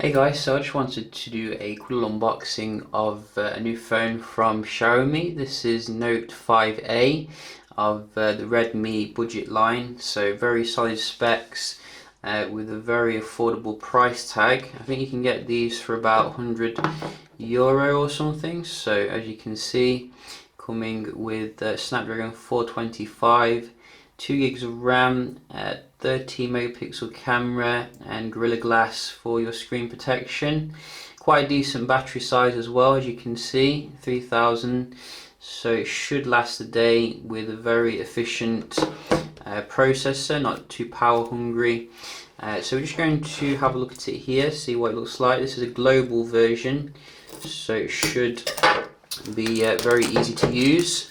Hey guys, so I just wanted to do a cool unboxing of a new phone from Xiaomi. This is Note 5A of the Redmi budget line, so very solid specs with a very affordable price tag. I think you can get these for about €100 or something. So as you can see, coming with Snapdragon 425, 2 gigs of RAM, 13 megapixel camera and Gorilla Glass for your screen protection. Quite a decent battery size as well, as you can see, 3000, so it should last a day with a very efficient processor, not too power hungry. So we're just going to have a look at it here, see what it looks like. This is a global version, so it should be very easy to use.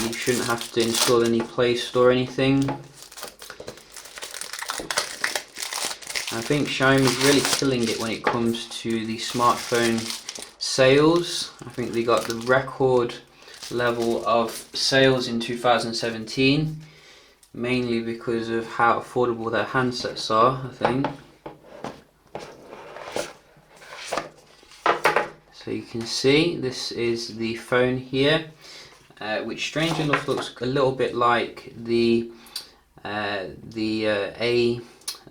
You shouldn't have to install any Play Store or anything. I think Xiaomi is really killing it when it comes to the smartphone sales. I think they got the record level of sales in 2017, mainly because of how affordable their handsets are, I think. So you can see this is the phone here, which strangely enough looks a little bit like the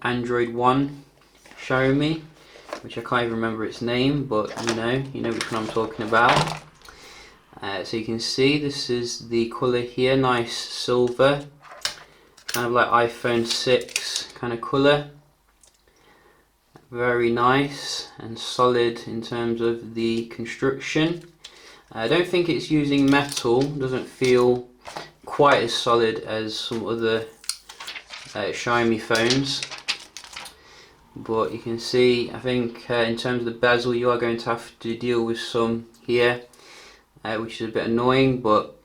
Android One Xiaomi, which I can't even remember its name, but you know which one I'm talking about. So you can see this is the colour here, nice silver, kind of like iPhone 6 kind of colour. Very nice and solid in terms of the construction. I don't think it's using metal, doesn't feel quite as solid as some other Xiaomi phones, but you can see, I think in terms of the bezel, you are going to have to deal with some here, which is a bit annoying, but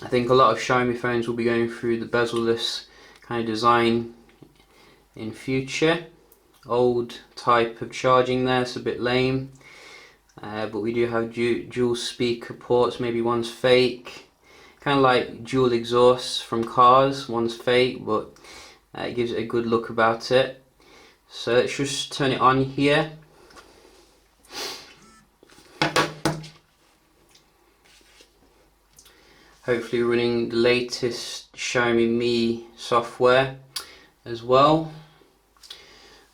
I think a lot of Xiaomi phones will be going through the bezel-less kind of design in future. Old type of charging there, it's a bit lame, but we do have dual speaker ports. Maybe one's fake, kind of like dual exhausts from cars. One's fake, but it gives it a good look about it. So let's just turn it on here. Hopefully running the latest Xiaomi Mi software as well.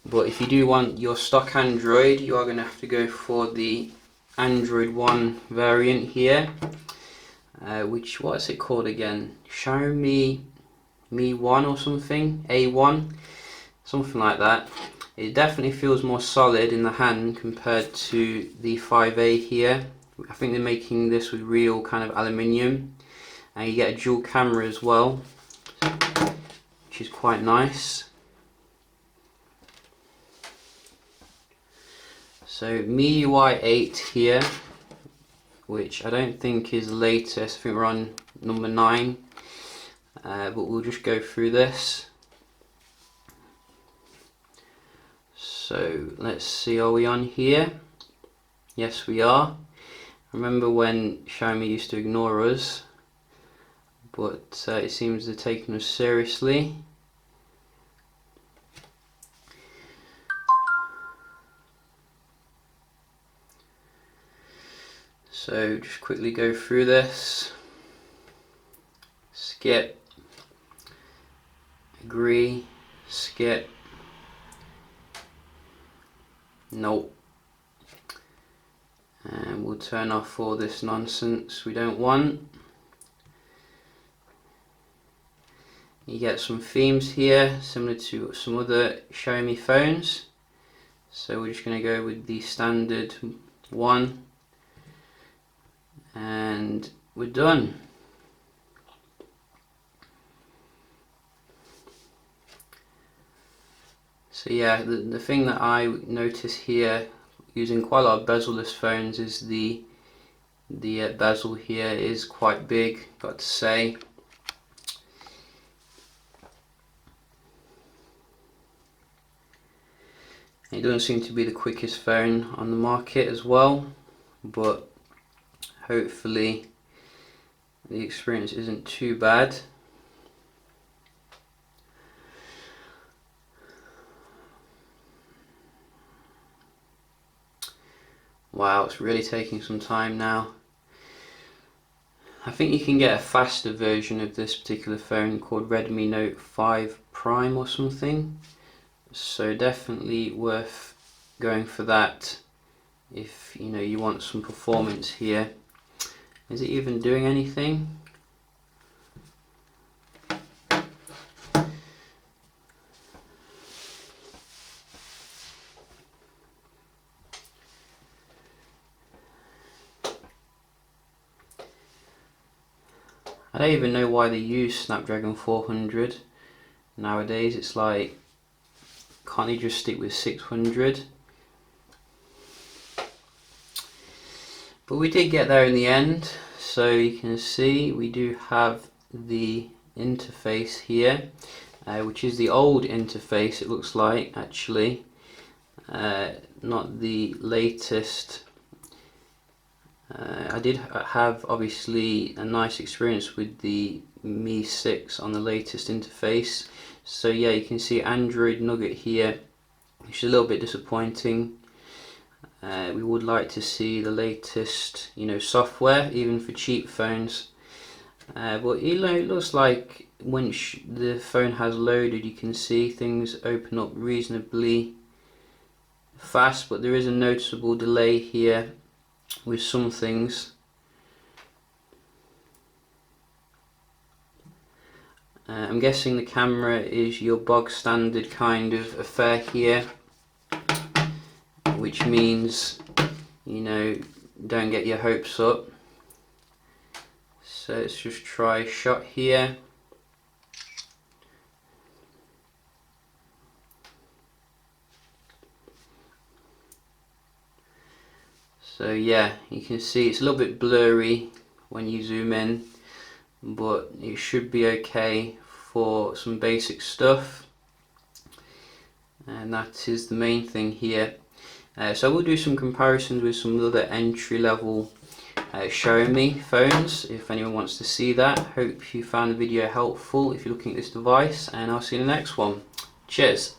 But if you do want your stock Android, you are going to have to go for the Android One variant here, which, what is it called again? Xiaomi Mi 1 or something, A1, something like that. It definitely feels more solid in the hand compared to the 5A here. I think they're making this with real kind of aluminium, and you get a dual camera as well, which is quite nice. So MIUI 8 here, which I don't think is the latest. I think we're on number 9, but we'll just go through this. So let's see, are we on here? Yes, we are. I remember when Xiaomi used to ignore us, but it seems they're taking us seriously. So just quickly go through this. Skip, agree, skip, nope, and we'll turn off all this nonsense we don't want. You get some themes here similar to some other Xiaomi phones, so we're just going to go with the standard one and we're done. So yeah, the thing that I notice here using quite a lot of bezel-less phones is the bezel here is quite big, got to say. It doesn't seem to be the quickest phone on the market as well, but hopefully the experience isn't too bad. Wow, it's really taking some time now. I think you can get a faster version of this particular phone called Redmi Note 5 Prime or something, so definitely worth going for that if you want some performance here. Is it even doing anything? I don't even know why they use Snapdragon 400 nowadays. It's like, can't they just stick with 600? But we did get there in the end. So you can see we do have the interface here, which is the old interface, it looks like, actually. Not the latest. I did have obviously a nice experience with the Mi 6 on the latest interface. So yeah, you can see Android Nougat here, which is a little bit disappointing. We would like to see the latest, software, even for cheap phones. But it looks like once the phone has loaded, you can see things open up reasonably fast, but there is a noticeable delay here with some things. I'm guessing the camera is your bog standard kind of affair here, which means don't get your hopes up. So let's just try a shot here. So yeah, you can see it's a little bit blurry when you zoom in, but it should be okay for some basic stuff, and that is the main thing here. So we'll do some comparisons with some other entry-level Xiaomi phones if anyone wants to see that. Hope you found the video helpful if you're looking at this device, and I'll see you in the next one. Cheers!